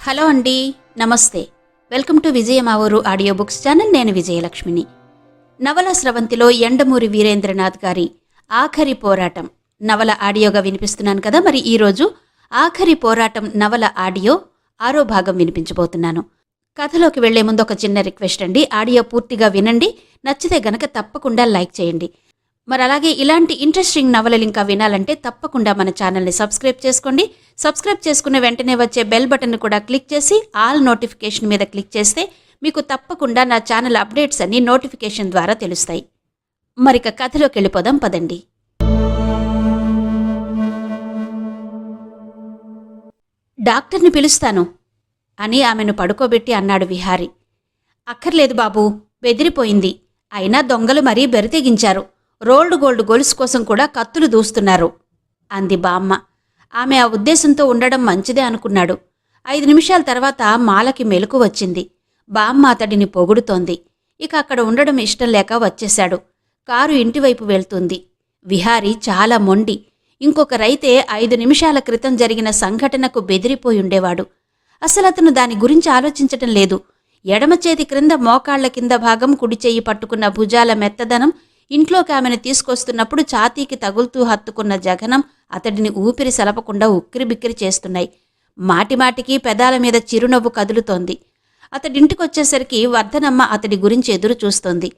Hello అండి, నమస్తే. Welcome to విజయ మా ఊరు ఆడియో బుక్స్ ఛానల్. నేను విజయలక్ష్మిని. నవల స్రవంతిలో యండమూరి వీరేంద్రనాథ్ గారి ఆఖరి పోరాటం నవల ఆడియోగా వినిపిస్తున్నాను కదా. మరి ఈరోజు ఆఖరి పోరాటం నవల ఆడియో 6వ భాగం వినిపించబోతున్నాను. కథలోకి వెళ్లే ముందు ఒక చిన్న రిక్వెస్ట్ అండి. ఆడియో పూర్తిగా వినండి, నచ్చితే గనక తప్పకుండా లైక్ చేయండి. మరి అలాగే ఇలాంటి ఇంట్రెస్టింగ్ నవలలు ఇంకా వినాలంటే తప్పకుండా మన ఛానల్ని సబ్స్క్రైబ్ చేసుకోండి. సబ్స్క్రైబ్ చేసుకున్న వెంటనే వచ్చే బెల్ బటన్ కూడా క్లిక్ చేసి ఆల్ నోటిఫికేషన్ మీద క్లిక్ చేస్తే మీకు తప్పకుండా నా ఛానల్ అప్డేట్స్ అన్ని నోటిఫికేషన్ ద్వారా తెలుస్తాయి. మరిక కథలోకి వెళ్ళిపోదాం పదండి. డాక్టర్ని పిలుస్తాను అని ఆమెను పడుకోబెట్టి అన్నాడు విహారి. అక్కర్లేదు బాబూ, బెదిరిపోయింది. అయినా దొంగలు మరీ బెరతెగించారు. రోల్డ్ గోల్డ్ గొలుసు కోసం కూడా కత్తులు దూస్తున్నారు అంది బామ్మ. ఆమె ఆ ఉద్దేశంతో ఉండడం మంచిదే అనుకున్నాడు. 5 నిమిషాల తర్వాత మాలకి మెలకు వచ్చింది. బామ్మ అతడిని పొగుడుతోంది. ఇక అక్కడ ఉండడం ఇష్టం లేక వచ్చేశాడు. కారు ఇంటివైపు వెళ్తుంది. విహారి చాలా మొండి. ఇంకొకరైతే 5 నిమిషాల క్రితం జరిగిన సంఘటనకు బెదిరిపోయుండేవాడు. అసలతను దాని గురించి ఆలోచించటం లేదు. ఎడమ చేతి క్రింద మోకాళ్ల కింద భాగం, కుడి చెయ్యి పట్టుకున్న భుజాల మెత్తదనం, ఇంట్లోకి ఆమెను తీసుకొస్తున్నప్పుడు ఛాతీకి తగులుతూ హత్తుకున్న జఘనం అతడిని ఊపిరి సలపకుండా ఉక్కిరిబిక్కిరి చేస్తున్నాయి. మాటిమాటికి పెదాల మీద చిరునవ్వు కదులుతోంది. అతడింటికొచ్చేసరికి వర్ధనమ్మ అతడి గురించి ఎదురు చూస్తోంది.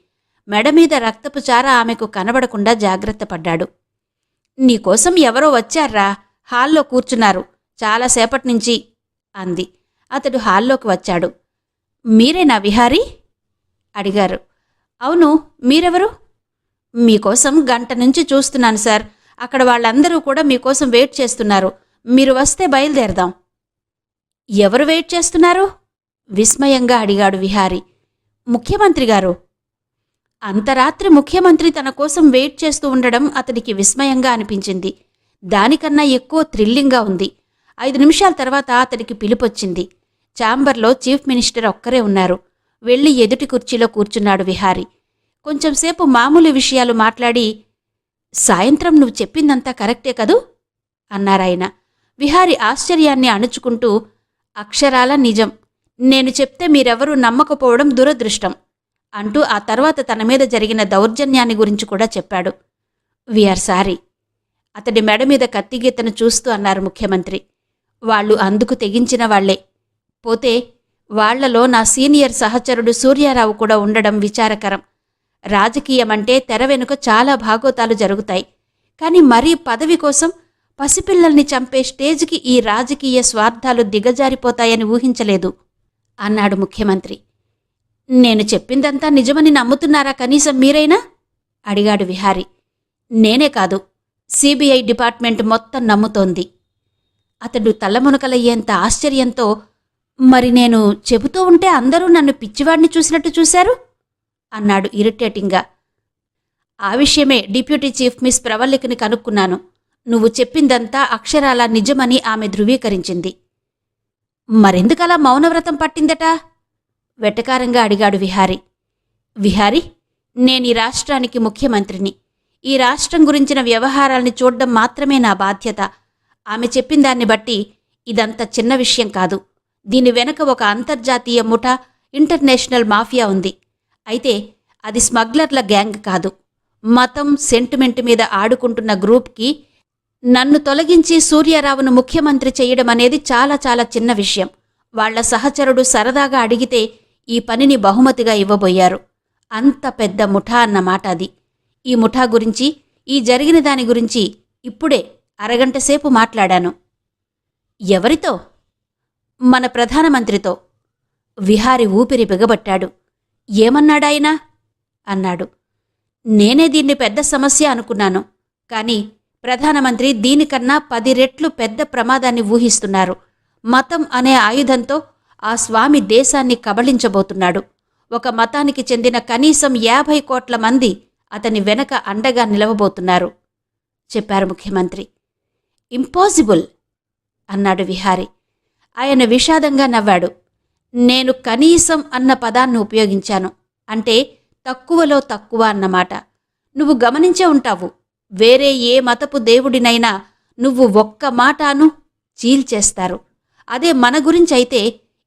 మెడ మీద రక్తపు చార ఆమెకు కనబడకుండా జాగ్రత్త పడ్డాడు. నీకోసం ఎవరో వచ్చారా, హాల్లో కూర్చున్నారు చాలాసేపటి నుంచి అంది. అతడు హాల్లోకి వచ్చాడు. మీరేనా విహారీ అడిగారు. అవును, మీరెవరు? మీకోసం గంట నుంచి చూస్తున్నాను సార్. అక్కడ వాళ్ళందరూ కూడా మీకోసం వెయిట్ చేస్తున్నారు. మీరు వస్తే బయలుదేరదాం. ఎవరు వెయిట్ చేస్తున్నారు? విస్మయంగా అడిగాడు విహారీ. ముఖ్యమంత్రి గారు. అంతరాత్రి ముఖ్యమంత్రి తన కోసం వెయిట్ చేస్తూ ఉండడం అతడికి విస్మయంగా అనిపించింది. దానికన్నా ఎక్కువ థ్రిల్లింగ్గా ఉంది. 5 నిమిషాల తర్వాత అతడికి పిలుపొచ్చింది. ఛాంబర్లో చీఫ్ మినిస్టర్ ఒక్కరే ఉన్నారు. వెళ్లి ఎదుటి కుర్చీలో కూర్చున్నాడు విహారీ. కొంచెంసేపు మామూలు విషయాలు మాట్లాడి, సాయంత్రం నువ్వు చెప్పిందంతా కరెక్టే కదూ అన్నారాయన. విహారీ ఆశ్చర్యాన్ని అణుచుకుంటూ, అక్షరాల నిజం. నేను చెప్తే మీరెవరూ నమ్మకపోవడం దురదృష్టం అంటూ ఆ తర్వాత తన మీద జరిగిన దౌర్జన్యాన్ని గురించి కూడా చెప్పాడు. We are sorry. అతడి మెడ మీద కత్తిగీతను చూస్తూ అన్నారు ముఖ్యమంత్రి. వాళ్ళు అందుకు తెగించిన వాళ్లే. పోతే వాళ్లలో నా సీనియర్ సహచరుడు సూర్యారావు కూడా ఉండడం విచారకరం. రాజకీయమంటే తెర వెనుక చాలా భాగోతాలు జరుగుతాయి. కాని మరీ పదవి కోసం పసిపిల్లల్ని చంపే స్టేజ్కి ఈ రాజకీయ స్వార్థాలు దిగజారిపోతాయని ఊహించలేదు అన్నాడు ముఖ్యమంత్రి. నేను చెప్పిందంతా నిజమని నమ్ముతున్నారా కనీసం మీరైనా అడిగాడు విహారీ. నేనే కాదు, సిబిఐ డిపార్ట్మెంట్ మొత్తం నమ్ముతోంది. అతడు తల్లమునకలయ్యేంత ఆశ్చర్యంతో, మరి నేను చెబుతూ ఉంటే అందరూ నన్ను పిచ్చివాడిని చూసినట్టు చూశారు అన్నాడు ఇరిటేటింగ్గా. ఆ విషయమే డిప్యూటీ చీఫ్ మిస్ ప్రవల్లికని కనుక్కున్నాను. నువ్వు చెప్పిందంతా అక్షరాలా నిజమని ఆమె ధృవీకరించింది. మరెందుకలా మౌనవ్రతం పట్టిందట వెటకారంగా అడిగాడు విహారీ. విహారీ, నేనీ రాష్ట్రానికి ముఖ్యమంత్రిని. ఈ రాష్ట్రం గురించిన వ్యవహారాల్ని చూడ్డం మాత్రమే నా బాధ్యత. ఆమె చెప్పిందాన్ని బట్టి ఇదంత చిన్న విషయం కాదు. దీని వెనక ఒక అంతర్జాతీయ ముఠా, ఇంటర్నేషనల్ మాఫియా ఉంది. అయితే అది స్మగ్లర్ల గ్యాంగ్ కాదు. మతం, సెంటిమెంట్ మీద ఆడుకుంటున్న గ్రూప్కి నన్ను తొలగించి సూర్యారావును ముఖ్యమంత్రి చేయడం అనేది చాలా చాలా చిన్న విషయం. వాళ్ల సహచరుడు సరదాగా అడిగితే ఈ పనిని బహుమతిగా ఇవ్వబోయారు. అంత పెద్ద ముఠా అన్నమాట అది. ఈ ముఠా గురించి, ఈ జరిగిన దాని గురించి ఇప్పుడే అరగంట సేపు మాట్లాడాను. ఎవరితో? మన ప్రధానమంత్రితో. విహారీ ఊపిరి బిగబట్టాడు. ఏమన్నాడాయన అన్నాడు. నేనే దీన్ని పెద్ద సమస్య అనుకున్నాను. కాని ప్రధానమంత్రి దీనికన్నా 10 రెట్లు పెద్ద ప్రమాదాన్ని ఊహిస్తున్నారు. మతం అనే ఆయుధంతో ఆ స్వామి దేశాన్ని కబళించబోతున్నాడు. ఒక మతానికి చెందిన కనీసం 50 కోట్ల మంది అతని వెనక అండగా నిలవబోతున్నారు చెప్పారు ముఖ్యమంత్రి. ఇంపాసిబుల్ అన్నాడు విహారీ. ఆయన విషాదంగా నవ్వాడు. నేను కనీసం అన్న పదాన్ని ఉపయోగించాను. అంటే తక్కువలో తక్కువ అన్నమాట. నువ్వు గమనించే ఉంటావు. వేరే ఏ మతపు దేవుడినైనా నువ్వు ఒక్క మాటను చీల్చేస్తారు. అదే మన గురించైతే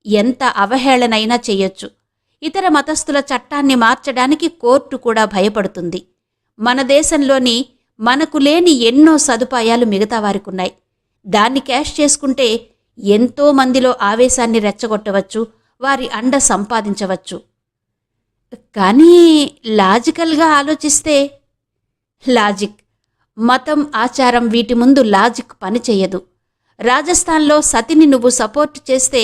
ఎంత అవహేళనైనా చెయ్యొచ్చు. ఇతర మతస్థుల చట్టాన్ని మార్చడానికి కోర్టు కూడా భయపడుతుంది. మన దేశంలోని మనకు లేని ఎన్నో సదుపాయాలు మిగతా వారికున్నాయి. దాన్ని క్యాష్ చేసుకుంటే ఎంతో మందిలో ఆవేశాన్ని రెచ్చగొట్టవచ్చు, వారి అండ సంపాదించవచ్చు. కానీ లాజికల్గా ఆలోచిస్తే లాజిక్, మతం, ఆచారం వీటి ముందు లాజిక్ పనిచెయ్యదు. రాజస్థాన్లో సతిని నువ్వు సపోర్ట్ చేస్తే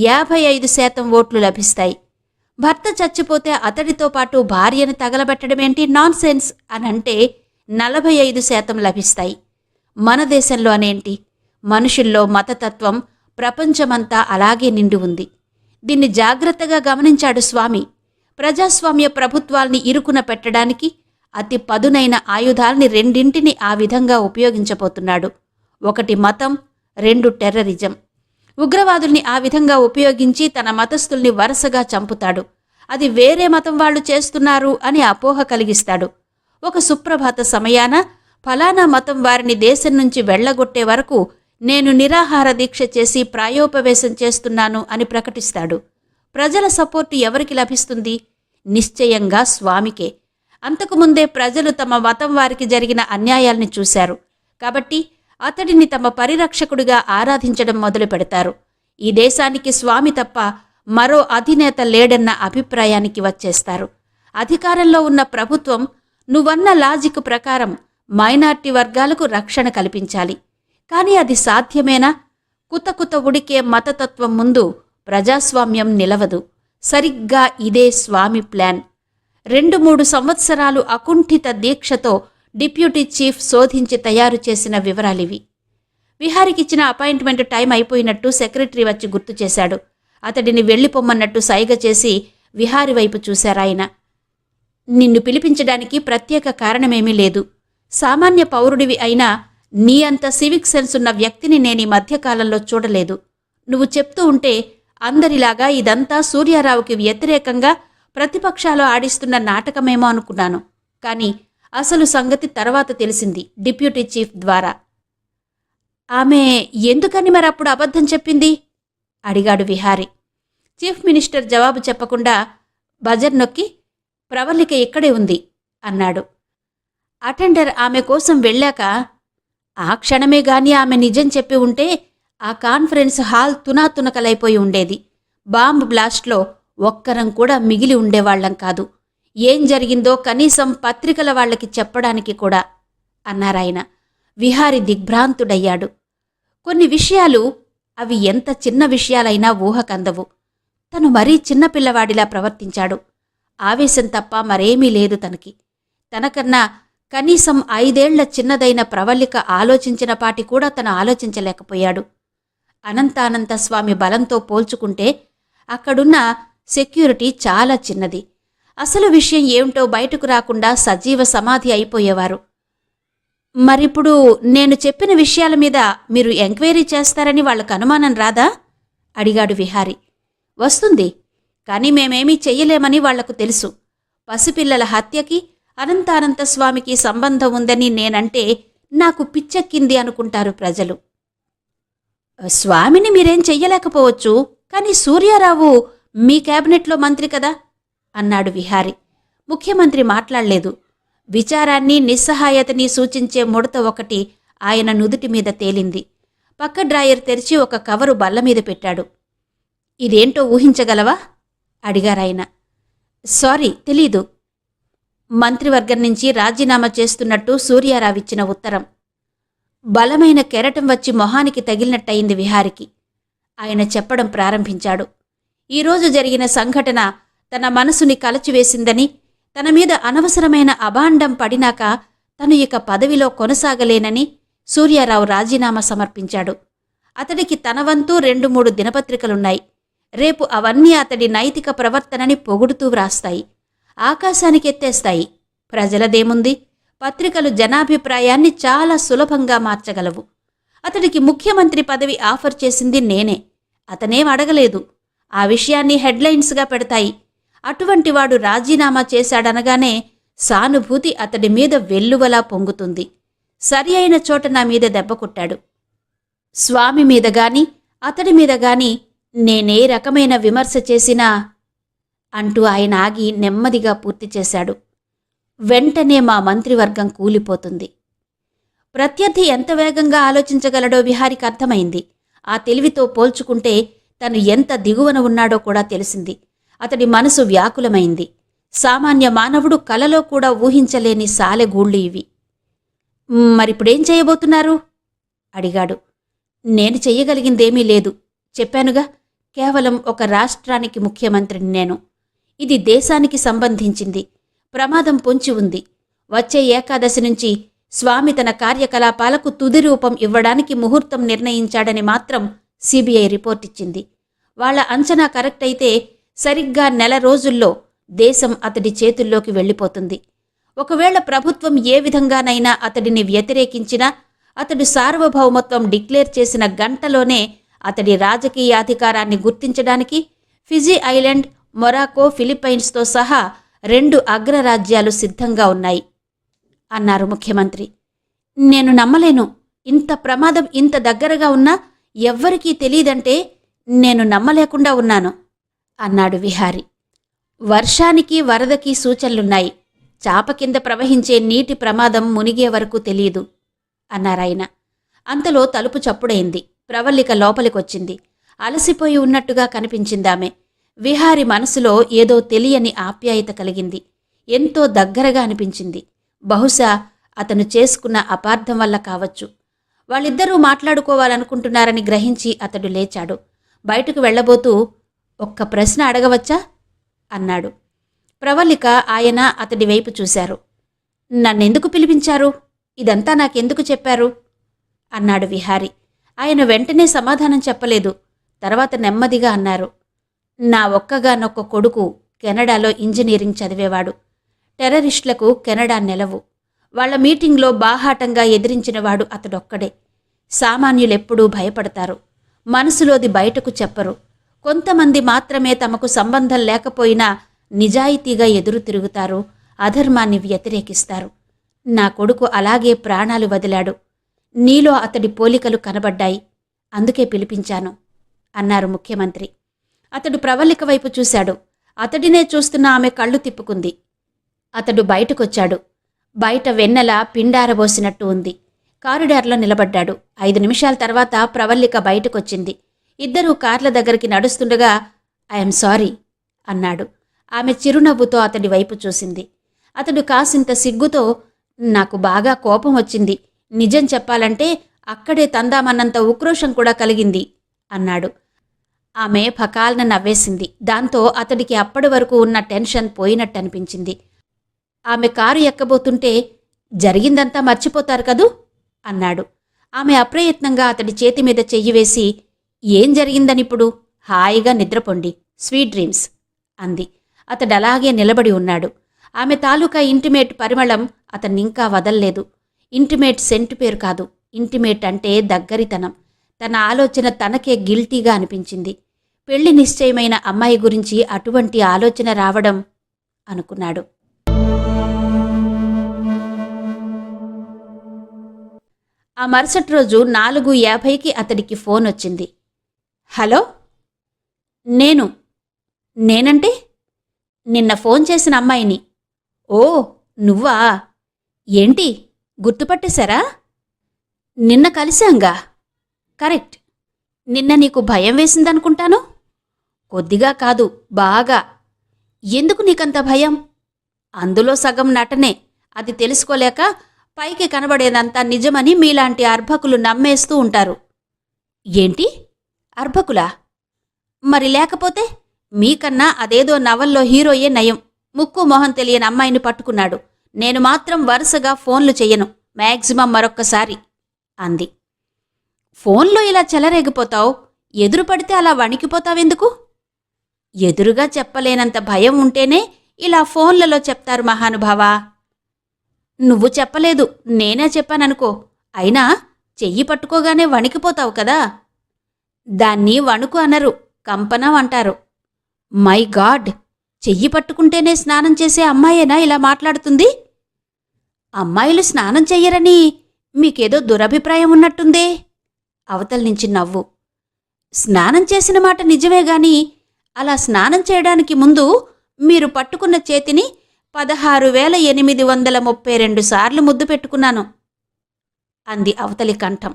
55% ఓట్లు లభిస్తాయి. భర్త చచ్చిపోతే అతడితో పాటు భార్యను తగలబెట్టడమేంటి, నాన్ సెన్స్ అనంటే 45% లభిస్తాయి. మన దేశంలో అనేంటి, మనుషుల్లో మతతత్వం ప్రపంచమంతా అలాగే నిండి ఉంది. దీన్ని జాగ్రత్తగా గమనించాడు స్వామి. ప్రజాస్వామ్య ప్రభుత్వాల్ని ఇరుకున పెట్టడానికి అతి పదునైన ఆయుధాల్ని రెండింటిని ఆ విధంగా ఉపయోగించబోతున్నాడు. ఒకటి మతం, 2 టెర్రరిజం. ఉగ్రవాదుల్ని ఆ విధంగా ఉపయోగించి తన మతస్థుల్ని వరుసగా చంపుతాడు. అది వేరే మతం వాళ్ళు చేస్తున్నారు అని అపోహ కలిగిస్తాడు. ఒక సుప్రభాత సమయాన ఫలానా మతం వారిని దేశం నుంచి వెళ్లగొట్టే వరకు నేను నిరాహార దీక్ష చేసి ప్రాయోపవేశం చేస్తున్నాను అని ప్రకటిస్తాడు. ప్రజల సపోర్టు ఎవరికి లభిస్తుంది? నిశ్చయంగా స్వామికే. అంతకుముందే ప్రజలు తమ మతం వారికి జరిగిన అన్యాయాల్ని చూశారు. కాబట్టి అతడిని తమ పరిరక్షకుడిగా ఆరాధించడం మొదలు పెడతారు. ఈ దేశానికి స్వామి తప్ప మరో అధినేత లేడన్న అభిప్రాయానికి వచ్చేస్తారు. అధికారంలో ఉన్న ప్రభుత్వం నువ్వన్న లాజిక్ ప్రకారం మైనార్టీ వర్గాలకు రక్షణ కల్పించాలి. కానీ అది సాధ్యమేనా? కుతకుత ఉడికే మతతత్వం ముందు ప్రజాస్వామ్యం నిలవదు. సరిగ్గా ఇదే స్వామి ప్లాన్. 2-3 సంవత్సరాలు అకుంఠిత దీక్షతో డిప్యూటీ చీఫ్ శోధించి తయారు చేసిన వివరాలివి. విహారికిచ్చిన అపాయింట్మెంట్ టైం అయిపోయినట్టు సెక్రటరీ వచ్చి గుర్తు చేశాడు. అతడిని వెళ్ళిపోమ్మన్నట్టు సైగ చేసి విహారి వైపు చూశారాయన. నిన్ను పిలిపించడానికి ప్రత్యేక కారణమేమీ లేదు. సామాన్య పౌరుడివి అయినా నీ అంత సివిక్ సెన్స్ ఉన్న వ్యక్తిని నేనీ మధ్యకాలంలో చూడలేదు. నువ్వు చెప్తూ ఉంటే అందరిలాగా ఇదంతా సూర్యారావుకి వ్యతిరేకంగా ప్రతిపక్షాలు ఆడిస్తున్న నాటకమేమో అనుకున్నాను. కానీ అసలు సంగతి తర్వాత తెలిసింది డిప్యూటీ చీఫ్ ద్వారా. ఆమె ఎందుకని మరప్పుడు అబద్ధం చెప్పింది? అడిగాడు విహారి. చీఫ్ మినిస్టర్ జవాబు చెప్పకుండా బజర్ నొక్కి ప్రవల్లిక ఇక్కడే ఉంది అన్నాడు. అటెండర్ ఆమె కోసం వెళ్ళాక ఆ క్షణమే గాని ఆమె నిజం చెప్పి ఉంటే ఆ కాన్ఫరెన్స్ హాల్ తునాతునకలైపోయి ఉండేది. బాంబ్ బ్లాస్ట్లో ఒక్కరం కూడా మిగిలి ఉండేవాళ్లం కాదు. ఏం జరిగిందో కనీసం పత్రికల వాళ్లకి చెప్పడానికి కూడా అన్నారాయన. విహారి దిగ్భ్రాంతుడయ్యాడు. కొన్ని విషయాలు, అవి ఎంత చిన్న విషయాలైనా ఊహకందవు. తను మరీ చిన్నపిల్లవాడిలా ప్రవర్తించాడు. ఆవేశం తప్ప మరేమీ లేదు తనకి. తనకన్నా కనీసం 5 ఏళ్ల చిన్నదైన ప్రవల్లిక ఆలోచించిన పాటి కూడా తను ఆలోచించలేకపోయాడు. అనంతానంత స్వామి బలంతో పోల్చుకుంటే అక్కడున్న సెక్యూరిటీ చాలా చిన్నది. అసలు విషయం ఏమిటో బయటకు రాకుండా సజీవ సమాధి అయిపోయేవారు. మరిప్పుడు నేను చెప్పిన విషయాల మీద మీరు ఎంక్వైరీ చేస్తారని వాళ్లకు అనుమానం రాదా? అడిగాడు విహారి. వస్తుంది, కానీ మేమేమీ చెయ్యలేమని వాళ్లకు తెలుసు. పసిపిల్లల హత్యకి అనంతానంత స్వామికి సంబంధం ఉందని నేనంటే నాకు పిచ్చెక్కింది అనుకుంటారు ప్రజలు. స్వామిని మీరేం చెయ్యలేకపోవచ్చు, కానీ సూర్యారావు మీ క్యాబినెట్లో మంత్రి కదా అన్నాడు విహారి. ముఖ్యమంత్రి మాట్లాడలేదు. విచారాన్ని, నిస్సహాయతని సూచించే ముడత ఒకటి ఆయన నుదుటి మీద తేలింది. పక్క డ్రాయర్ తెరిచి ఒక కవరు బల్లమీద పెట్టాడు. ఇదేంటో ఊహించగలవా? అడిగారాయన. సారీ, తెలీదు. మంత్రివర్గం నుంచి రాజీనామా చేస్తున్నట్టు సూర్యారావిచ్చిన ఉత్తరం. బలమైన కెరటం వచ్చి మొహానికి తగిలినట్టయింది విహారికి. ఆయన చెప్పడం ప్రారంభించాడు. ఈరోజు జరిగిన సంఘటన తన మనసుని కలచివేసిందని, తన మీద అనవసరమైన అభాండం పడినాక తను ఇక పదవిలో కొనసాగలేనని సూర్యారావు రాజీనామా సమర్పించాడు. అతడికి తన వంతు 2-3 దినపత్రికలున్నాయి. రేపు అవన్నీ అతడి నైతిక ప్రవర్తనని పొగుడుతూ వ్రాస్తాయి, ఆకాశానికెత్తేస్తాయి. ప్రజలదేముంది? పత్రికలు జనాభిప్రాయాన్ని చాలా సులభంగా మార్చగలవు. అతడికి ముఖ్యమంత్రి పదవి ఆఫర్ చేసింది నేనే. అతనేం అడగలేదు. ఆ విషయాన్ని హెడ్లైన్స్గా పెడతాయి. అటువంటివాడు రాజీనామా చేశాడనగానే సానుభూతి అతడి మీద వెల్లువలా పొంగుతుంది. సరి అయిన చోట నా మీద దెబ్బ కొట్టాడు. స్వామి మీద గాని, అతడి మీద గాని నేనే రకమైన విమర్శ చేసినా అంటూ ఆయన ఆగి నెమ్మదిగా పూర్తి చేశాడు. వెంటనే మా మంత్రివర్గం కూలిపోతుంది. ప్రత్యర్థి ఎంత వేగంగా ఆలోచించగలడో విహారికి అర్థమైంది. ఆ తెలివితో పోల్చుకుంటే తను ఎంత దిగువన ఉన్నాడో కూడా తెలిసింది. అతడి మనసు వ్యాకులమైంది. సామాన్య మానవుడు కలలో కూడా ఊహించలేని సాలెగూళ్ళు ఇవి. మరిప్పుడేం చేయబోతున్నారు? అడిగాడు. నేను చెయ్యగలిగిందేమీ లేదు. చెప్పానుగా, కేవలం ఒక రాష్ట్రానికి ముఖ్యమంత్రిని నేను. ఇది దేశానికి సంబంధించింది. ప్రమాదం పొంచి ఉంది. వచ్చే ఏకాదశి నుంచి స్వామి తన కార్యకలాపాలకు తుది రూపం ఇవ్వడానికి ముహూర్తం నిర్ణయించాడని మాత్రం సిబిఐ రిపోర్టిచ్చింది. వాళ్ల అంచనా కరెక్ట్ అయితే సరిగ్గా నెల రోజుల్లో దేశం అతడి చేతుల్లోకి వెళ్ళిపోతుంది. ఒకవేళ ప్రభుత్వం ఏ విధంగానైనా అతడిని వ్యతిరేకించినా అతడు సార్వభౌమత్వం డిక్లేర్ చేసిన గంటలోనే అతడి రాజకీయాధికారాన్ని గుర్తించడానికి ఫిజీ ఐలాండ్, మొరాకో, ఫిలిప్పైన్స్తో సహా 2 అగ్రరాజ్యాలు సిద్ధంగా ఉన్నాయి అన్నారు ముఖ్యమంత్రి. నేను నమ్మలేను. ఇంత ప్రమాదం ఇంత దగ్గరగా ఉన్నా ఎవ్వరికీ తెలీదంటే నేను నమ్మలేకుండా ఉన్నాను అన్నాడు విహారి. వర్షానికి వరదకి సూచనలున్నాయి. చాప కింద ప్రవహించే నీటి ప్రమాదం మునిగే వరకు తెలీదు అన్నారాయన. అంతలో తలుపు చప్పుడైంది. ప్రవల్లిక లోపలికొచ్చింది. అలసిపోయి ఉన్నట్టుగా కనిపించిందామె. విహారి మనసులో ఏదో తెలియని ఆప్యాయత కలిగింది. ఎంతో దగ్గరగా అనిపించింది. బహుశా అతను చేసుకున్న అపార్థం వల్ల కావచ్చు. వాళ్ళిద్దరూ మాట్లాడుకోవాలనుకుంటున్నారని గ్రహించి అతడు లేచాడు. బయటకు వెళ్లబోతూ, ఒక్క ప్రశ్న అడగవచ్చా అన్నాడు. ప్రవల్లిక, ఆయన అతడి వైపు చూశారు. నన్నెందుకు పిలిపించారు? ఇదంతా నాకెందుకు చెప్పారు అన్నాడు విహారి. ఆయన వెంటనే సమాధానం చెప్పలేదు. తర్వాత నెమ్మదిగా అన్నారు. నా ఒక్కగానొక్క కొడుకు కెనడాలో ఇంజనీరింగ్ చదివేవాడు. టెర్రరిస్టులకు కెనడా నెలవు. వాళ్ల మీటింగ్లో బాహాటంగా ఎదిరించినవాడు అతడొక్కడే. సామాన్యులెప్పుడూ భయపడతారు. మనసులోది బయటకు చెప్పరు. కొంతమంది మాత్రమే తమకు సంబంధం లేకపోయినా నిజాయితీగా ఎదురు తిరుగుతారు, అధర్మాన్ని వ్యతిరేకిస్తారు. నా కొడుకు అలాగే ప్రాణాలు వదిలాడు. నీలో అతడి పోలికలు కనబడ్డాయి. అందుకే పిలిపించాను అన్నారు ముఖ్యమంత్రి. అతడు ప్రవల్లిక వైపు చూశాడు. అతడినే చూస్తున్న ఆమె కళ్ళు తిప్పుకుంది. అతడు బయటకొచ్చాడు. బయట వెన్నెల పిండారబోసినట్టు ఉంది. కారిడార్లో నిలబడ్డాడు. 5 నిమిషాల తర్వాత ప్రవల్లిక బయటకొచ్చింది. ఇద్దరూ కార్ల దగ్గరికి నడుస్తుండగా ఐఎమ్ సారీ అన్నాడు. ఆమె చిరునవ్వుతో అతడి వైపు చూసింది. అతడు కాసింత సిగ్గుతో, నాకు బాగా కోపం వచ్చింది. నిజం చెప్పాలంటే అక్కడే తందామన్నంత ఉక్రోషం కూడా కలిగింది అన్నాడు. ఆమె ఫకాల్న నవ్వేసింది. దాంతో అతడికి అప్పటి వరకు ఉన్న టెన్షన్ పోయినట్టనిపించింది. ఆమె కారు ఎక్కబోతుంటే, జరిగిందంతా మర్చిపోతారు కదూ అన్నాడు. ఆమె అప్రయత్నంగా అతడి చేతి మీద చెయ్యి వేసి, ఏం జరిగిందనిప్పుడు? హాయిగా నిద్రపోండి, స్వీట్ డ్రీమ్స్ అంది. అతడలాగే నిలబడి ఉన్నాడు. ఆమె తాలూకా ఇంటిమేట్ పరిమళం అతన్నింకా వదల్లేదు. ఇంటిమేట్ సెంటు పేరు కాదు. ఇంటిమేట్ అంటే దగ్గరితనం. తన ఆలోచన తనకే గిల్టీగా అనిపించింది. పెళ్లి నిశ్చయమైన అమ్మాయి గురించి అటువంటి ఆలోచన రావడం అనుకున్నాడు. ఆ మరుసటి రోజు 4:50కి అతడికి ఫోన్ వచ్చింది. హలో, నేనంటే నిన్న ఫోన్ చేసిన అమ్మాయిని. ఓ, నువ్వా? ఏంటి, గుర్తుపట్టేశారా? నిన్న కలిశాంగా. కరెక్ట్. నిన్న నీకు భయం వేసిందనుకుంటాను. కొద్దిగా కాదు, బాగా. ఎందుకు నీకంత భయం? అందులో సగం నటనే. అది తెలుసుకోలేక పైకి కనబడేదంతా నిజమని మీలాంటి అర్భకులు నమ్మేస్తూ ఉంటారు. ఏంటి, అర్భకులా? మరి లేకపోతే? మీకన్నా అదేదో నవల్లో హీరోయే నయం. ముక్కు మొహం తెలియని అమ్మాయిని పట్టుకున్నాడు. నేను మాత్రం వరుసగా ఫోన్లు చెయ్యను, మ్యాక్సిమం మరొక్కసారి అంది. ఫోన్లో ఇలా చెలరేగిపోతావు, ఎదురు పడితే అలా వణికిపోతావెందుకు? ఎదురుగా చెప్పలేనంత భయం ఉంటేనే ఇలా ఫోన్లలో చెప్తారు మహానుభావా. నువ్వు చెప్పలేదు, నేనే చెప్పాననుకో. అయినా చెయ్యి పట్టుకోగానే వణికిపోతావు కదా. దాన్ని వణుకు అనరు, కంపనం అంటారు. మై గాడ్, చెయ్యి పట్టుకుంటేనే స్నానం చేసే అమ్మాయేనా ఇలా మాట్లాడుతుంది? అమ్మాయిలు స్నానం చెయ్యరని మీకేదో దురభిప్రాయం ఉన్నట్టుందే. అవతల నుంచి నవ్వు. స్నానం చేసిన మాట నిజమే గాని అలా స్నానం చేయడానికి ముందు మీరు పట్టుకున్న చేతిని 16,832 సార్లు ముద్దు పెట్టుకున్నాను అంది అవతలి కంఠం.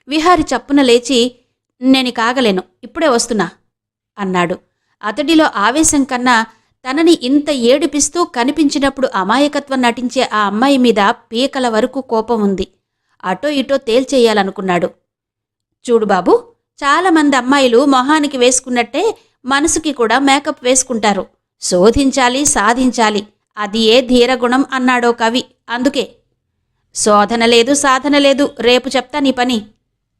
విహారి చప్పున లేచి, నేను కాగలేను, ఇప్పుడే వస్తున్నా అన్నాడు. అతడిలో ఆవేశం కన్నా తనని ఇంత ఏడిపిస్తూ కనిపించినప్పుడు అమాయకత్వం నటించే ఆ అమ్మాయి మీద పీకల వరకు కోపం ఉంది. అటో ఇటో తేల్చేయాలనుకున్నాడు. చూడు బాబు, చాలామంది అమ్మాయిలు మొహానికి వేసుకున్నట్టే మనసుకి కూడా మేకప్ వేసుకుంటారు. శోధించాలి, సాధించాలి, అది ఏ ధీరగుణం అన్నాడో కవి. అందుకే శోధన లేదు, సాధన లేదు, రేపు చెప్తా నీ పని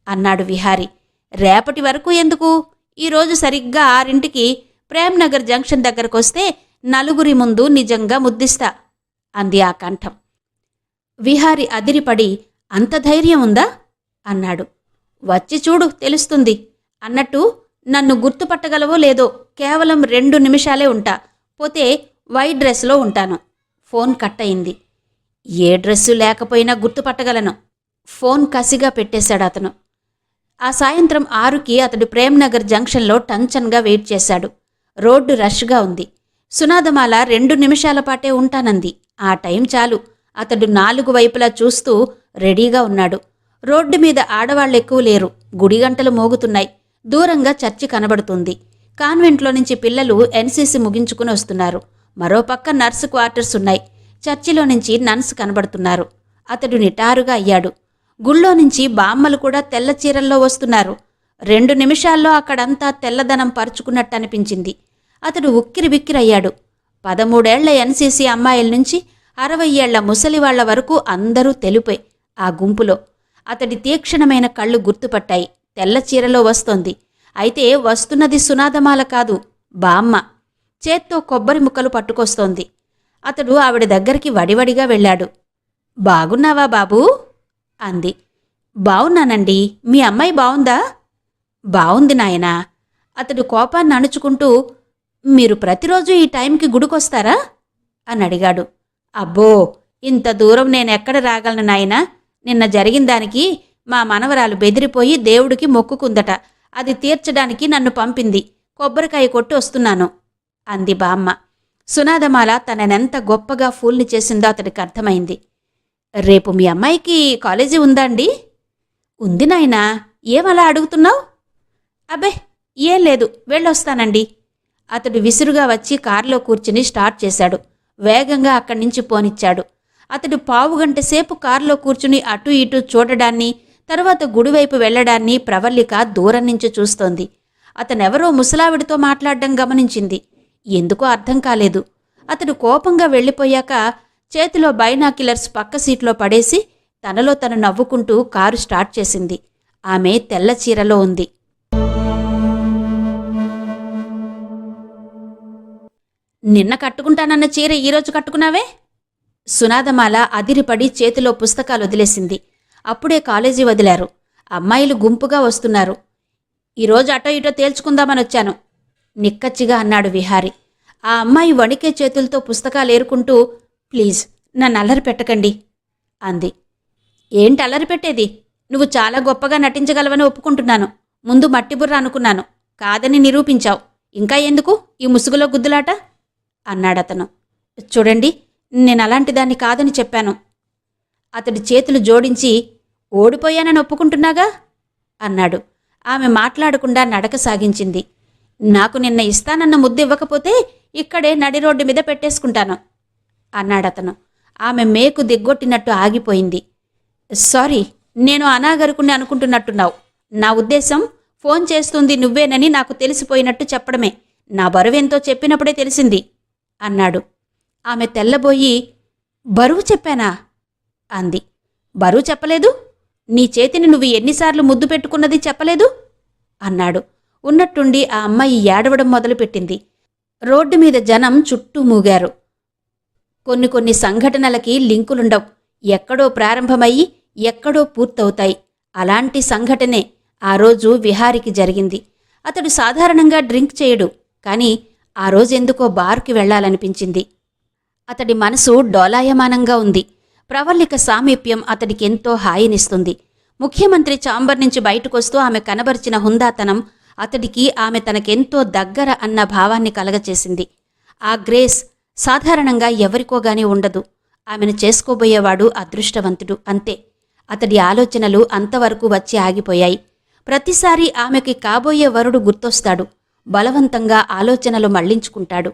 అన్నాడు విహారి. రేపటి వరకు ఎందుకు? ఈరోజు సరిగ్గా 6ంటికి ప్రేమ్నగర్ జంక్షన్ దగ్గరకొస్తే నలుగురి ముందు నిజంగా ముద్దిస్తా అంది ఆ కంఠం. విహారి అదిరిపడి, అంత ధైర్యం ఉందా అన్నాడు. వచ్చి చూడు తెలుస్తుంది. అన్నట్టు నన్ను గుర్తుపట్టగలవో లేదో, కేవలం 2 నిమిషాలే ఉంటా, పోతే వైట్ డ్రెస్లో ఉంటాను. ఫోన్ కట్ అయింది. ఏ డ్రెస్సు లేకపోయినా గుర్తుపట్టగలను. ఫోన్ కసిగా పెట్టేశాడు అతను. ఆ సాయంత్రం 6కి అతడు ప్రేమ్నగర్ జంక్షన్లో టంచన్గా వెయిట్ చేశాడు. రోడ్డు రష్గా ఉంది. సునాదమాల 2 నిమిషాల పాటే ఉంటానంది. ఆ టైం చాలు. అతడు 4 వైపులా చూస్తూ రెడీగా ఉన్నాడు. రోడ్డు మీద ఆడవాళ్లెక్కువ లేరు. గుడిగంటలు మోగుతున్నాయి. దూరంగా చర్చి కనబడుతుంది. కాన్వెంట్లో నుంచి పిల్లలు ఎన్సీసీ ముగించుకుని వస్తున్నారు. మరోపక్క నర్సు క్వార్టర్స్ ఉన్నాయి. చర్చిలో నుంచి నన్స్ కనబడుతున్నారు. అతడు నిటారుగా అయ్యాడు. గుళ్ళో నుంచి బామ్మలు కూడా తెల్ల చీరల్లో వస్తున్నారు. 2 నిమిషాల్లో అక్కడంతా తెల్లదనం పరుచుకున్నట్టు అనిపించింది. అతడు ఉక్కిరిబిక్కిరయ్యాడు. 13 ఏళ్ల ఎన్సీసీ అమ్మాయిల నుంచి 60 ఏళ్ల ముసలివాళ్ల వరకు అందరూ తెలుపే ఆ గుంపులో. అతడి తీక్షణమైన కళ్ళు గుర్తుపట్టాయి. తెల్ల చీరలో వస్తోంది. అయితే వస్తున్నది సునాదమాల కాదు, బామ్మ. చేత్తో కొబ్బరి ముక్కలు పట్టుకొస్తోంది. అతడు ఆవిడ దగ్గరికి వడివడిగా వెళ్ళాడు. బాగున్నావా బాబూ అంది. బావున్నానండి, మీ అమ్మాయి బావుందా? బావుంది నాయనా. అతడు కోపాన్ని అణుచుకుంటూ, మీరు ప్రతిరోజు ఈ టైంకి గుడికొస్తారా అని అడిగాడు. అబ్బో, ఇంత దూరం నేనెక్కడ రాగలను నాయనా? నిన్న జరిగిన దానికి మా మనవరాలు బెదిరిపోయి దేవుడికి మొక్కుకుందట. అది తీర్చడానికి నన్ను పంపింది. కొబ్బరికాయ కొట్టి వస్తున్నాను అంది బామ్మ. సునాదమాల తననెంత గొప్పగా ఫూల్ని చేసిందో అతడికి అర్థమైంది. రేపు మీ అమ్మాయికి కాలేజీ ఉందా అండి? ఉంది నాయనా. ఏమలా అడుగుతున్నావు? అబ్బే ఏం లేదు, వెళ్ళొస్తానండి. అతడు విసురుగా వచ్చి కారులో కూర్చుని స్టార్ట్ చేశాడు. వేగంగా అక్కడి నుంచి పోనిచ్చాడు. అతడు పావుగంట సేపు కారులో కూర్చుని అటూ ఇటూ చూడడాన్ని, తరువాత గుడివైపు వెళ్లడాన్ని ప్రవల్లిక దూరం నుంచి చూస్తోంది. అతనెవరో ముసలావిడితో మాట్లాడడం గమనించింది. ఎందుకో అర్థం కాలేదు. అతడు కోపంగా వెళ్ళిపోయాక చేతిలో బైనాక్యులర్స్ పక్క సీట్లో పడేసి తనలో తను నవ్వుకుంటూ కారు స్టార్ట్ చేసింది. ఆమె తెల్ల చీరలో ఉంది. నిన్న కట్టుకుంటానన్న చీర ఈరోజు కట్టుకున్నావే? సునాదమాల అదిరిపడి చేతిలో పుస్తకాలు వదిలేసింది. అప్పుడే కాలేజీ వదిలారు. అమ్మాయిలు గుంపుగా వస్తున్నారు. ఈరోజు అటో ఇటో తేల్చుకుందామనొచ్చాను నిక్కచ్చిగా అన్నాడు విహారి. ఆ అమ్మాయి వణికే చేతులతో పుస్తకాలు ఏరుకుంటూ, ప్లీజ్ నన్ను అల్లరి పెట్టకండి అంది. ఏంటి అల్లరి పెట్టేది? నువ్వు చాలా గొప్పగా నటించగలవని ఒప్పుకుంటున్నాను. ముందు మట్టిబుర్ర అనుకున్నాను, కాదని నిరూపించావు. ఇంకా ఎందుకు ఈ ముసుగులో గుద్దులాట అన్నాడతను. చూడండి, నేనలాంటి దాన్ని కాదని చెప్పాను. అతడి చేతులు జోడించి, ఓడిపోయానని ఒప్పుకుంటున్నాగా అన్నాడు. ఆమె మాట్లాడకుండా నడక సాగించింది. నాకు నిన్న ఇస్తానన్న ముద్దు ఇవ్వకపోతే ఇక్కడే నడి రోడ్డు మీద పెట్టేసుకుంటాను అన్నాడతను. ఆమె మేకు దిగ్గొట్టినట్టు ఆగిపోయింది. సారీ, నేను అనాగరుకుని అనుకుంటున్నట్టున్నావు. నా ఉద్దేశం ఫోన్ చేస్తుంది నువ్వేనని నాకు తెలిసిపోయినట్టు చెప్పడమే. నా బరువెంతో చెప్పినప్పుడే తెలిసింది అన్నాడు. ఆమె తెల్లబోయి, బరువు చెప్పానా అంది. బరువు చెప్పలేదు? నీ చేతిని నువ్వు ఎన్నిసార్లు ముద్దు పెట్టుకున్నది చెప్పలేదు అన్నాడు. ఉన్నట్టుండి ఆ అమ్మాయి ఏడవడం మొదలుపెట్టింది. రోడ్డు మీద జనం చుట్టూ మూగారు. కొన్ని సంఘటనలకి లింకులుండవు. ఎక్కడో ప్రారంభమయ్యి ఎక్కడో పూర్తవుతాయి. అలాంటి సంఘటనే ఆ రోజు విహారికి జరిగింది. అతడు సాధారణంగా డ్రింక్ చేయడు, కానీ ఆ రోజెందుకో బార్కి వెళ్లాలనిపించింది. అతడి మనసు డోలాయమానంగా ఉంది. ప్రవల్లిక సామీప్యం అతడికెంతో హాయినిస్తుంది. ముఖ్యమంత్రి ఛాంబర్ నుంచి బయటకొస్తూ ఆమె కనబరిచిన హుందాతనం అతడికి ఆమె తనకెంతో దగ్గర అన్న భావాన్ని కలగచేసింది. ఆ గ్రేస్ సాధారణంగా ఎవరికోగాని ఉండదు. ఆమెను చేసుకోబోయేవాడు అదృష్టవంతుడు, అంతే. అతడి ఆలోచనలు అంతవరకు వచ్చి ఆగిపోయాయి. ప్రతిసారి ఆమెకి కాబోయే వరుడు గుర్తొస్తాడు. బలవంతంగా ఆలోచనలు మళ్లించుకుంటాడు.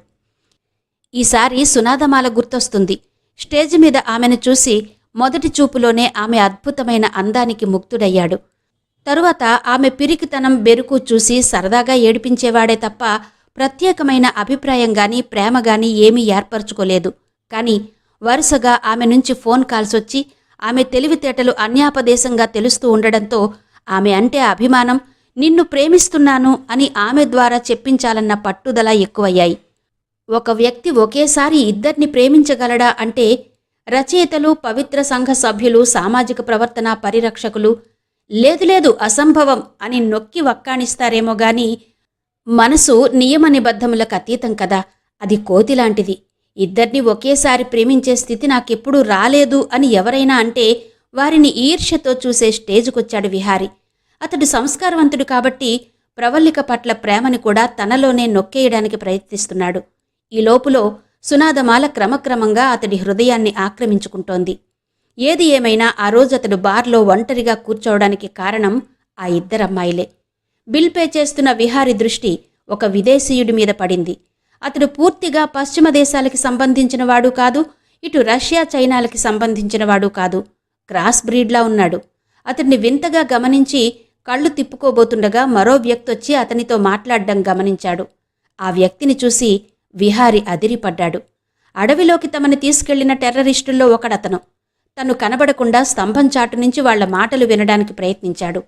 ఈసారి సునాదమాల గుర్తొస్తుంది. స్టేజి మీద ఆమెను చూసి మొదటి చూపులోనే ఆమె అద్భుతమైన అందానికి ముగ్ధుడయ్యాడు. తరువాత ఆమె పిరికితనం, బెరుకు చూసి సరదాగా ఏడిపించేవాడే తప్ప ప్రత్యేకమైన అభిప్రాయంగాని ప్రేమగాని ఏమీ ఏర్పరచుకోలేదు. కాని వరుసగా ఆమె నుంచి ఫోన్ కాల్స్ వచ్చి ఆమె తెలివితేటలు అన్యాపదేశంగా తెలుస్తూ ఉండడంతో ఆమె అంటే అభిమానం, నిన్ను ప్రేమిస్తున్నాను అని ఆమె ద్వారా చెప్పించాలన్న పట్టుదల ఎక్కువయ్యాయి. ఒక వ్యక్తి ఒకేసారి ఇద్దరిని ప్రేమించగలడా అంటే రచయితలు, పవిత్ర సంఘ సభ్యులు, సామాజిక ప్రవర్తన పరిరక్షకులు లేదు అసంభవం అని నొక్కి వక్కాణిస్తారేమో గాని మనసు నియమ నిబద్ధములకు అతీతం కదా. అది కోతిలాంటిది. ఇద్దరిని ఒకేసారి ప్రేమించే స్థితి నాకెప్పుడూ రాలేదు అని ఎవరైనా అంటే వారిని ఈర్ష్యతో చూసే స్టేజ్కొచ్చాడు విహారి. అతడు సంస్కారవంతుడు కాబట్టి ప్రవల్లిక పట్ల ప్రేమని కూడా తనలోనే నొక్కేయడానికి ప్రయత్నిస్తున్నాడు. ఈ లోపులో సునాదమాల క్రమక్రమంగా అతడి హృదయాన్ని ఆక్రమించుకుంటోంది. ఏది ఏమైనా ఆ రోజు అతడు బార్లో ఒంటరిగా కూర్చోవడానికి కారణం ఆ ఇద్దరమ్మాయిలే. బిల్ పే చేస్తున్న విహారి దృష్టి ఒక విదేశీయుడి మీద పడింది. అతడు పూర్తిగా పశ్చిమ దేశాలకి సంబంధించినవాడు కాదు, ఇటు రష్యా, చైనాలకి సంబంధించినవాడు కాదు. క్రాస్ బ్రీడ్లా ఉన్నాడు. అతడిని వింతగా గమనించి కళ్ళు తిప్పుకోబోతుండగా మరో వ్యక్తొచ్చి అతనితో మాట్లాడడం గమనించాడు. ఆ వ్యక్తిని చూసి విహారి అదిరిపడ్డాడు. అడవిలోకి తమని తీసుకెళ్లిన టెర్రరిస్టుల్లో ఒకడతను. తను కనబడకుండా స్తంభం చాటు నుంచి వాళ్ల మాటలు వినడానికి ప్రయత్నించాడు.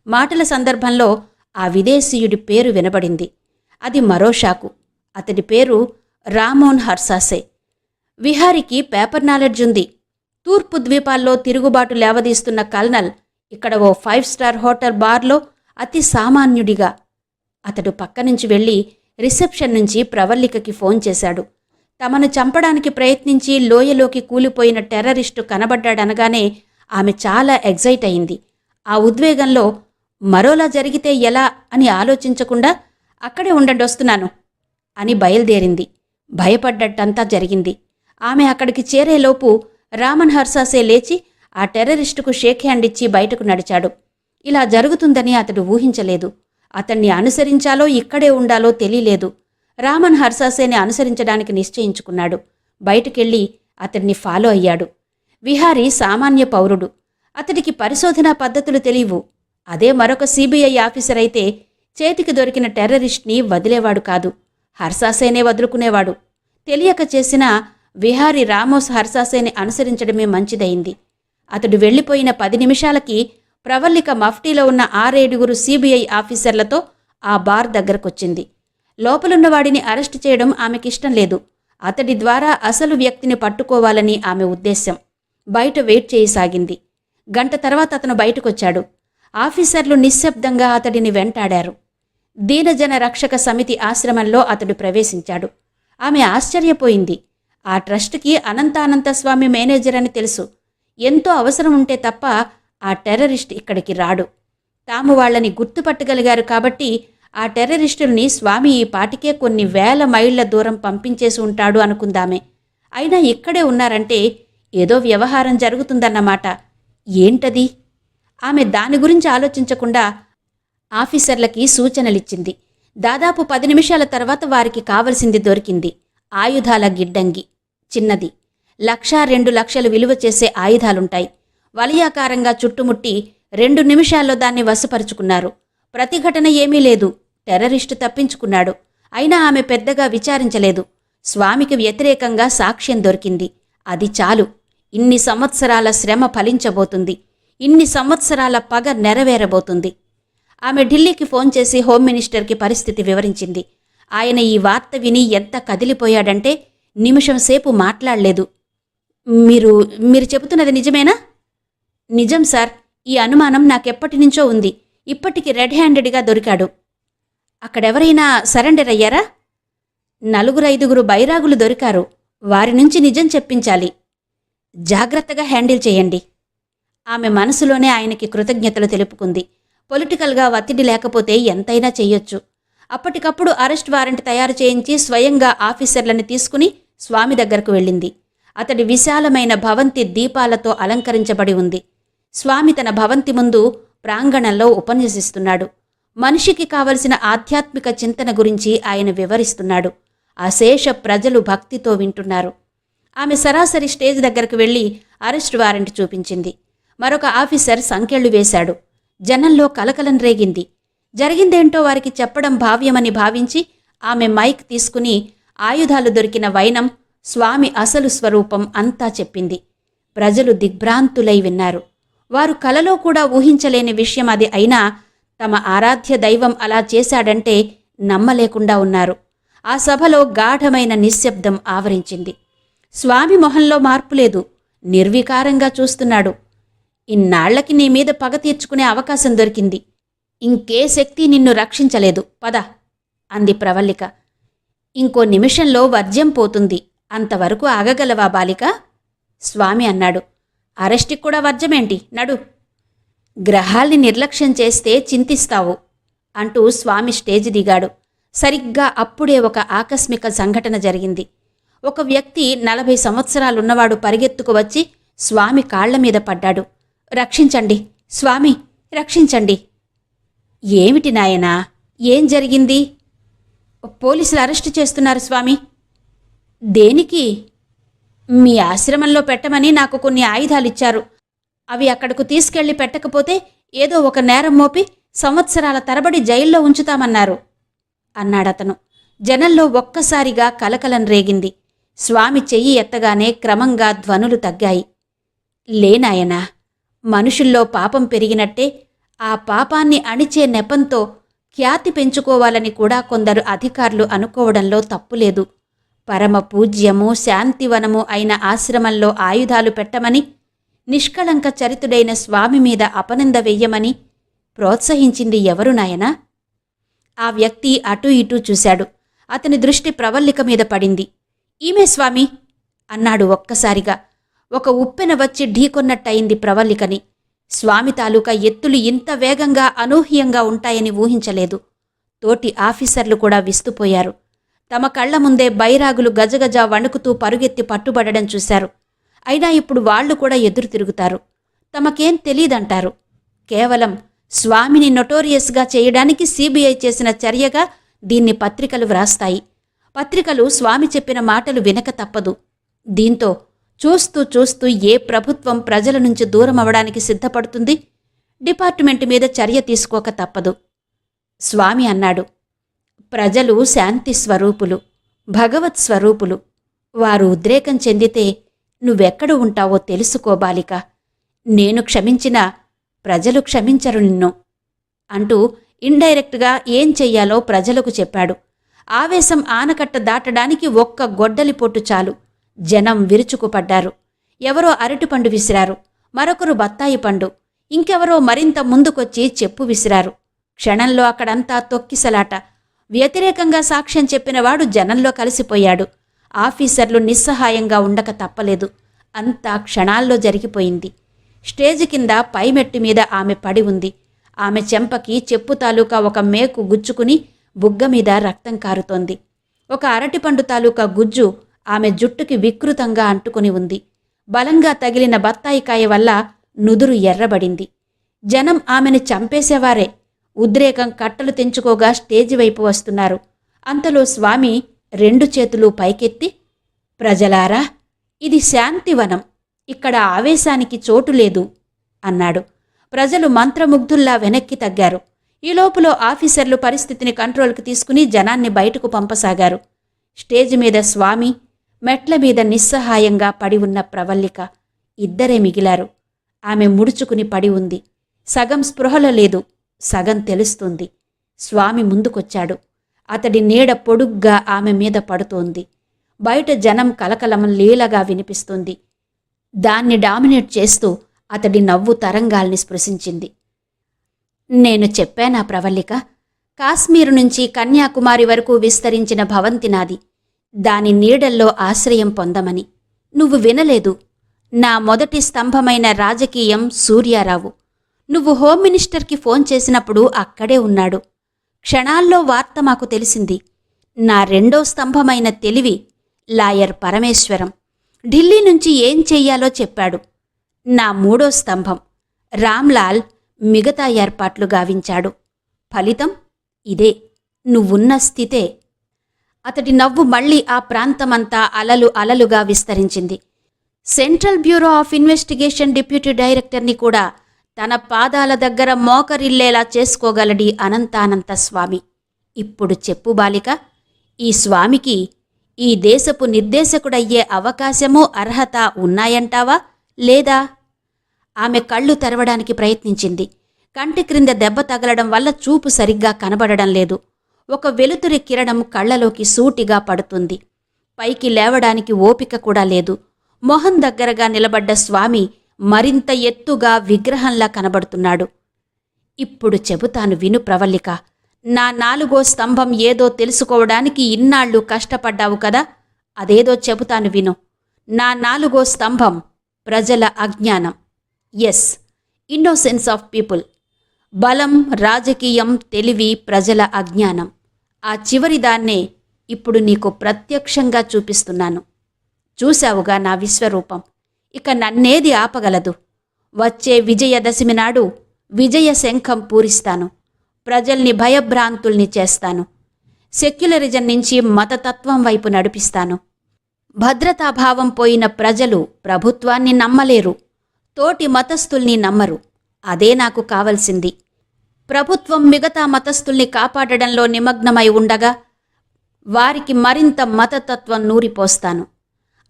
మాటల సందర్భంలో ఆ విదేశీయుడి పేరు వినబడింది. అది మరో షాకు. అతడి పేరు రామోన్ హర్సాసే. విహారికి పేపర్ నాలెడ్జ్ ఉంది. తూర్పు ద్వీపాల్లో తిరుగుబాటు లేవదీస్తున్న కల్నల్ ఇక్కడ ఓ 5 స్టార్ హోటల్ బార్లో అతి సామాన్యుడిగా. అతడు పక్కనుంచి వెళ్ళి రిసెప్షన్ నుంచి ప్రవల్లికకి ఫోన్ చేశాడు. తమను చంపడానికి ప్రయత్నించి లోయలోకి కూలిపోయిన టెర్రరిస్టు కనబడ్డాడనగానే ఆమె చాలా ఎగ్జైట్ అయింది. ఆ ఉద్వేగంలో మరోలా జరిగితే ఎలా అని ఆలోచించకుండా అక్కడే వస్తున్నాను అని బయలుదేరింది. భయపడ్డట్టంతా జరిగింది. ఆమె అక్కడికి చేరేలోపు రామన్ హర్సాసే లేచి ఆ టెర్రరిస్టుకు షేక్ హ్యాండ్ ఇచ్చి బయటకు నడిచాడు. ఇలా జరుగుతుందని అతడు ఊహించలేదు. అతన్ని అనుసరించాలో ఇక్కడే ఉండాలో తెలియలేదు. రామన్ హర్సాసేని అనుసరించడానికి నిశ్చయించుకున్నాడు. బయటకెళ్ళి అతడిని ఫాలో అయ్యాడు. విహారీ సామాన్య పౌరుడు. అతడికి పరిశోధనా పద్ధతులు తెలియవు. అదే మరొక సిబిఐ ఆఫీసర్ అయితే చేతికి దొరికిన టెర్రరిస్ట్ని వదిలేవాడు కాదు. హర్సాసేనే వదులుకునేవాడు. తెలియక చేసిన విహారీ రామోస్ హర్సాసేని అనుసరించడమే మంచిదయింది. అతడు వెళ్ళిపోయిన 10 నిమిషాలకి ప్రవల్లిక మఫ్టీలో ఉన్న 6-7 సిబిఐ ఆఫీసర్లతో ఆ బార్ దగ్గరకొచ్చింది. లోపలున్నవాడిని అరెస్టు చేయడం ఆమెకిష్టం లేదు. అతడి ద్వారా అసలు వ్యక్తిని పట్టుకోవాలని ఆమె ఉద్దేశ్యం. బయట వెయిట్ చేయసాగింది. గంట తర్వాత అతను బయటకొచ్చాడు. ఆఫీసర్లు నిశ్శబ్దంగా అతడిని వెంటాడారు. దీనజన రక్షక సమితి ఆశ్రమంలో అతడు ప్రవేశించాడు. ఆమె ఆశ్చర్యపోయింది. ఆ ట్రస్టుకి అనంతానంత స్వామి మేనేజర్ అని తెలుసు. ఎంతో అవసరం ఉంటే తప్ప ఆ టెర్రరిస్ట్ ఇక్కడికి రాడు. తాము వాళ్లని గుర్తుపట్టగలిగారు కాబట్టి ఆ టెర్రరిస్టుల్ని స్వామి ఈ పాటికే కొన్ని వేల మైళ్ల దూరం పంపించేసి ఉంటాడు అనుకుందామే. అయినా ఇక్కడే ఉన్నారంటే ఏదో వ్యవహారం జరుగుతుందన్నమాట. ఏంటది? ఆమె దాని గురించి ఆలోచించకుండా ఆఫీసర్లకి సూచనలిచ్చింది. దాదాపు 10 నిమిషాల తర్వాత వారికి కావలసింది దొరికింది. ఆయుధాల గిడ్డంగి. చిన్నది. 1,00,000, 2 లక్షలు విలువ చేసే ఆయుధాలుంటాయి. వలయాకారంగా చుట్టుముట్టి 2 నిమిషాల్లో దాన్ని వశపరుచుకున్నారు. ప్రతిఘటన ఏమీ లేదు. టెర్రరిస్టు తప్పించుకున్నాడు. అయినా ఆమె పెద్దగా విచారించలేదు. స్వామికి వ్యతిరేకంగా సాక్ష్యం దొరికింది. అది చాలు. ఇన్ని సంవత్సరాల శ్రమ ఫలించబోతుంది. ఇన్ని సంవత్సరాల పగ నెరవేరబోతుంది. ఆమె ఢిల్లీకి ఫోన్ చేసి హోమ్ మినిస్టర్కి పరిస్థితి వివరించింది. ఆయన ఈ వార్త విని ఎంత కదిలిపోయాడంటే నిమిషం సేపు మాట్లాడలేదు. మీరు చెబుతున్నది నిజమేనా? నిజం సార్. ఈ అనుమానం నాకెప్పటినుంచో ఉంది. ఇప్పటికి రెడ్ హ్యాండెడ్గా దొరికాడు. అక్కడెవరైనా సరెండర్ అయ్యారా? 4-5 బైరాగులు దొరికారు. వారి నుంచి నిజం చెప్పించాలి. జాగ్రత్తగా హ్యాండిల్ చేయండి. ఆమె మనసులోనే ఆయనకి కృతజ్ఞతలు తెలుపుకుంది. పొలిటికల్గా ఒత్తిడి లేకపోతే ఎంతైనా చెయ్యొచ్చు. అప్పటికప్పుడు అరెస్ట్ వారెంట్ తయారు చేయించి స్వయంగా ఆఫీసర్లను తీసుకుని స్వామి దగ్గరకు వెళ్ళింది. అతడి విశాలమైన భవంతి దీపాలతో అలంకరించబడి ఉంది. స్వామి తన భవంతి ముందు ప్రాంగణంలో ఉపన్యసిస్తున్నాడు. మనిషికి కావలసిన ఆధ్యాత్మిక చింతన గురించి ఆయన వివరిస్తున్నాడు. అశేష ప్రజలు భక్తితో వింటున్నారు. ఆమె సరాసరి స్టేజ్ దగ్గరకు వెళ్లి అరెస్ట్ వారెంట్ చూపించింది. మరొక ఆఫీసర్ సంకెళ్లు వేశాడు. జనంలో కలకలం రేగింది. జరిగిందేంటో వారికి చెప్పడం భావ్యమని భావించి ఆమె మైక్ తీసుకుని ఆయుధాలు దొరికిన వైనం, స్వామి అసలు స్వరూపం అంతా చెప్పింది. ప్రజలు దిగ్భ్రాంతులై విన్నారు. వారు కలలో కూడా ఊహించలేని విషయం అది అయినా తమ ఆరాధ్య దైవం అలా చేశాడంటే నమ్మలేకుండా ఉన్నారు. ఆ సభలో గాఢమైన నిశ్శబ్దం ఆవరించింది. స్వామి మొహంలో మార్పులేదు. నిర్వికారంగా చూస్తున్నాడు. ఇన్నాళ్లకి నీ మీద పగ తీర్చుకునే అవకాశం దొరికింది. ఇంకే శక్తి నిన్ను రక్షించలేదు, పద అంది ప్రవల్లిక. ఇంకో నిమిషంలో వర్జ్యం పోతుంది, అంతవరకు ఆగగలవా బాలిక? స్వామి అన్నాడు. అరెస్టికి కూడా వర్జమేంటి, నడు. గ్రహాల్ని నిర్లక్ష్యం చేస్తే చింతిస్తావు అంటూ స్వామి స్టేజి దిగాడు. సరిగ్గా అప్పుడే ఒక ఆకస్మిక సంఘటన జరిగింది. ఒక వ్యక్తి 40 సంవత్సరాలున్నవాడు పరిగెత్తుకు వచ్చి స్వామి కాళ్ల మీద పడ్డాడు. రక్షించండి స్వామి, రక్షించండి. ఏమిటి నాయనా, ఏం జరిగింది? పోలీసులు అరెస్టు చేస్తున్నారు స్వామి. దేనికి? మీ ఆశ్రమంలో పెట్టమని నాకు కొన్ని ఆయుధాలిచ్చారు. అవి అక్కడకు తీసుకెళ్లి పెట్టకపోతే ఏదో ఒక నేరం మోపి సంవత్సరాల తరబడి జైల్లో ఉంచుతామన్నారు అన్నాడతను. జనంలో ఒక్కసారిగా కలకలం రేగింది. స్వామి చెయ్యి ఎత్తగానే క్రమంగా ధ్వనులు తగ్గాయి. లేనాయనా, మనుషుల్లో పాపం పెరిగినట్టే ఆ పాపాన్ని అణిచే నెపంతో ఖ్యాతి పెంచుకోవాలని కూడా కొందరు అధికారులు అనుకోవడంలో తప్పులేదు. పరమ పూజ్యము శాంతివనము అయిన ఆశ్రమంలో ఆయుధాలు పెట్టమని, నిష్కళంక చరితుడైన స్వామి మీద అపనింద వెయ్యమని ప్రోత్సహించింది ఎవరు నాయనా? ఆ వ్యక్తి అటూ ఇటూ చూశాడు. అతని దృష్టి ప్రవల్లిక మీద పడింది. ఈమె స్వామి అన్నాడు ఒక్కసారిగా. ఒక ఉప్పెన వచ్చి ఢీకొన్నట్టయింది ప్రవల్లికని. స్వామి తాలూకా ఎత్తులు ఇంత వేగంగా అనూహ్యంగా ఉంటాయని ఊహించలేదు. తోటి ఆఫీసర్లు కూడా విస్తుపోయారు. తమ కళ్ల ముందే బైరాగులు గజగజ వణుకుతూ పరుగెత్తి పట్టుబడడం చూశారు. అయినా ఇప్పుడు వాళ్లు కూడా ఎదురు తిరుగుతారు. తమకేం తెలీదంటారు. కేవలం స్వామిని నొటోరియస్గా చేయడానికి సిబిఐ చేసిన చర్యగా దీన్ని పత్రికలు వ్రాస్తాయి. పత్రికలు స్వామి చెప్పిన మాటలు వినక తప్పదు. దీంతో చూస్తూ చూస్తూ ఏ ప్రభుత్వం ప్రజల నుంచి దూరం అవడానికి సిద్ధపడుతుంది? డిపార్ట్మెంటు మీద చర్య తీసుకోక తప్పదు. స్వామి అన్నాడు, ప్రజలు శాంతి స్వరూపులు, భగవత్ స్వరూపులు. వారు ఉద్రేకం చెందితే నువ్వెక్కడ ఉంటావో తెలుసుకో బాలిక. నేను క్షమించినా ప్రజలు క్షమించరు నిన్ను అంటూ ఇండైరెక్ట్గా ఏం చెయ్యాలో ప్రజలకు చెప్పాడు. ఆవేశం ఆనకట్ట దాటడానికి ఒక్క గొడ్డలి పొట్టు చాలు. జనం విరుచుకుపడ్డారు. ఎవరో అరటిపండు విసిరారు, మరొకరు బత్తాయి పండు, ఇంకెవరో మరింత ముందుకొచ్చి చెప్పు విసిరారు. క్షణంలో అక్కడంతా తొక్కిసలాట. వ్యతిరేకంగా సాక్ష్యం చెప్పినవాడు జనంలో కలిసిపోయాడు. ఆఫీసర్లు నిస్సహాయంగా ఉండక తప్పలేదు. అంతా క్షణాల్లో జరిగిపోయింది. స్టేజి కింద పైమెట్టు మీద ఆమె పడి ఉంది. ఆమె చెంపకి చెప్పు తాలూకా ఒక మేకు గుచ్చుకుని బుగ్గ మీద రక్తం కారుతోంది. ఒక అరటిపండు తాలూకా గుజ్జు ఆమె జుట్టుకి వికృతంగా అంటుకుని ఉంది. బలంగా తగిలిన బత్తాయికాయ వల్ల నుదురు ఎర్రబడింది. జనం ఆమెను చంపేసేవారే. ఉద్రేకం కట్టలు తెంచుకోగా స్టేజి వైపు వస్తున్నారు. అంతలో స్వామి 2 చేతులు పైకెత్తి, ప్రజలారా, ఇది శాంతివనం, ఇక్కడ ఆవేశానికి చోటు లేదు అన్నాడు. ప్రజలు మంత్రముగ్ధుల్లా వెనక్కి తగ్గారు. ఈ లోపులో ఆఫీసర్లు పరిస్థితిని కంట్రోల్కి తీసుకుని జనాన్ని బయటకు పంపసాగారు. స్టేజి మీద స్వామి, మెట్ల మీద నిస్సహాయంగా పడి ఉన్న ప్రవల్లిక ఇద్దరే మిగిలారు. ఆమె ముడుచుకుని పడి ఉంది. సగం స్పృహలో లేదు, సగం తెలుస్తుంది. స్వామి ముందుకొచ్చాడు. అతడి నీడ పొడుగ్గా ఆమె మీద పడుతోంది. బయట జనం కలకలం లీలగా వినిపిస్తుంది. దాన్ని డామినేట్ చేస్తూ అతడి నవ్వు తరంగాల్ని స్పృశించింది. నేను చెప్పానా ప్రవల్లిక, కాశ్మీరు నుంచి కన్యాకుమారి వరకు విస్తరించిన భవంతి నాది. దాని నీడల్లో ఆశ్రయం పొందమని. నువ్వు వినలేదు. నా మొదటి స్తంభమైన రాజకీయం సూర్యారావు. నువ్వు హోమ్ మినిస్టర్కి ఫోన్ చేసినప్పుడు అక్కడే ఉన్నాడు. క్షణాల్లో వార్త మాకు తెలిసింది. నా రెండో స్తంభమైన తెలివి లాయర్ పరమేశ్వరం ఢిల్లీ నుంచి ఏం చెయ్యాలో చెప్పాడు. నా మూడో స్తంభం రామ్లాల్ మిగతా ఏర్పాట్లు గావించాడు. ఫలితం ఇదే, నువ్వున్న స్థితే. అతడి నవ్వు మళ్లీ ఆ ప్రాంతమంతా అలలు అలలుగా విస్తరించింది. Central bureau of investigation deputy డైరెక్టర్ని కూడా తన పాదాల దగ్గర మోకరిల్లేలా చేసుకోగలడి అనంతానంత స్వామి. ఇప్పుడు చెప్పు బాలిక, ఈ స్వామికి ఈ దేశపు నిర్దేశకుడయ్యే అవకాశమూ అర్హత ఉన్నాయంటావా లేదా? ఆమె కళ్ళు తెరవడానికి ప్రయత్నించింది. కంటి క్రింద దెబ్బ తగలడం వల్ల చూపు సరిగ్గా కనబడడం లేదు. ఒక వెలుతురి కిరణం కళ్లలోకి సూటిగా పడుతుంది. పైకి లేవడానికి ఓపిక కూడా లేదు. మొహం దగ్గరగా నిలబడ్డ స్వామి మరింత ఎత్తుగా విగ్రహంలా కనబడుతున్నాడు. ఇప్పుడు చెబుతాను విను ప్రవల్లిక. నా నాలుగో స్తంభం ఏదో తెలుసుకోవడానికి ఇన్నాళ్ళు కష్టపడ్డావు కదా, అదేదో చెబుతాను విను. నా నాలుగో స్తంభం ప్రజల అజ్ఞానం. Yes, innocence of people. బలం, రాజకీయం, తెలివి, ప్రజల అజ్ఞానం. ఆ చివరిదాన్నే ఇప్పుడు నీకు ప్రత్యక్షంగా చూపిస్తున్నాను. చూశావుగా నా విశ్వరూపం. ఇక నన్నేది ఆపగలదు? వచ్చే విజయదశమి నాడు విజయ శంఖం పూరిస్తాను. ప్రజల్ని భయభ్రాంతుల్ని చేస్తాను. సెక్యులరిజం నుంచి మతతత్వం వైపు నడిపిస్తాను. భద్రతాభావం పోయిన ప్రజలు ప్రభుత్వాన్ని నమ్మలేరు, తోటి మతస్థుల్ని నమ్మరు. అదే నాకు కావలసింది. ప్రభుత్వం మిగతా మతస్థుల్ని కాపాడడంలో నిమగ్నమై ఉండగా వారికి మరింత మతతత్వం నూరిపోస్తాను.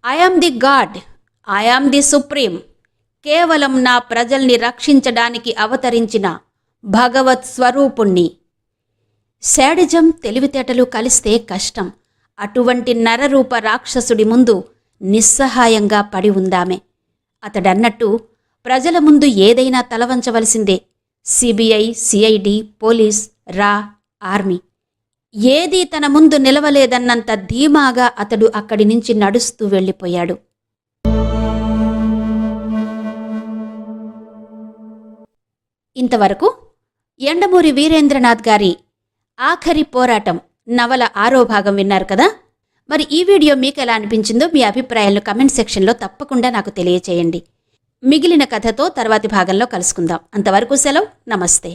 I am the God, I am the supreme. కేవలం నా ప్రజల్ని రక్షించడానికి అవతరించిన భగవత్ స్వరూపుణ్ణి. శాడిజం, తెలివితేటలు కలిస్తే కష్టం. అటువంటి నరరూప రాక్షసుడి ముందు నిస్సహాయంగా పడి ఉందామె. అతడన్నట్టు ప్రజల ముందు ఏదైనా తలవంచవలసిందే. సిబిఐ, సిఐడి, పోలీస్, రా, ఆర్మీ ఏదీ తన ముందు నిలవలేదన్నంత ధీమాగా అతడు అక్కడి నుంచి నడుస్తూ వెళ్ళిపోయాడు. ఇంతవరకు యండమూరి వీరేంద్రనాథ్ గారి ఆఖరి పోరాటం నవల 6వ భాగం విన్నారు కదా. మరి ఈ వీడియో మీకు ఎలా అనిపించిందో మీ అభిప్రాయాలను కమెంట్ సెక్షన్లో తప్పకుండా నాకు తెలియచేయండి. మిగిలిన కథతో తర్వాతి భాగంలో కలుసుకుందాం. అంతవరకు సెలవు. నమస్తే.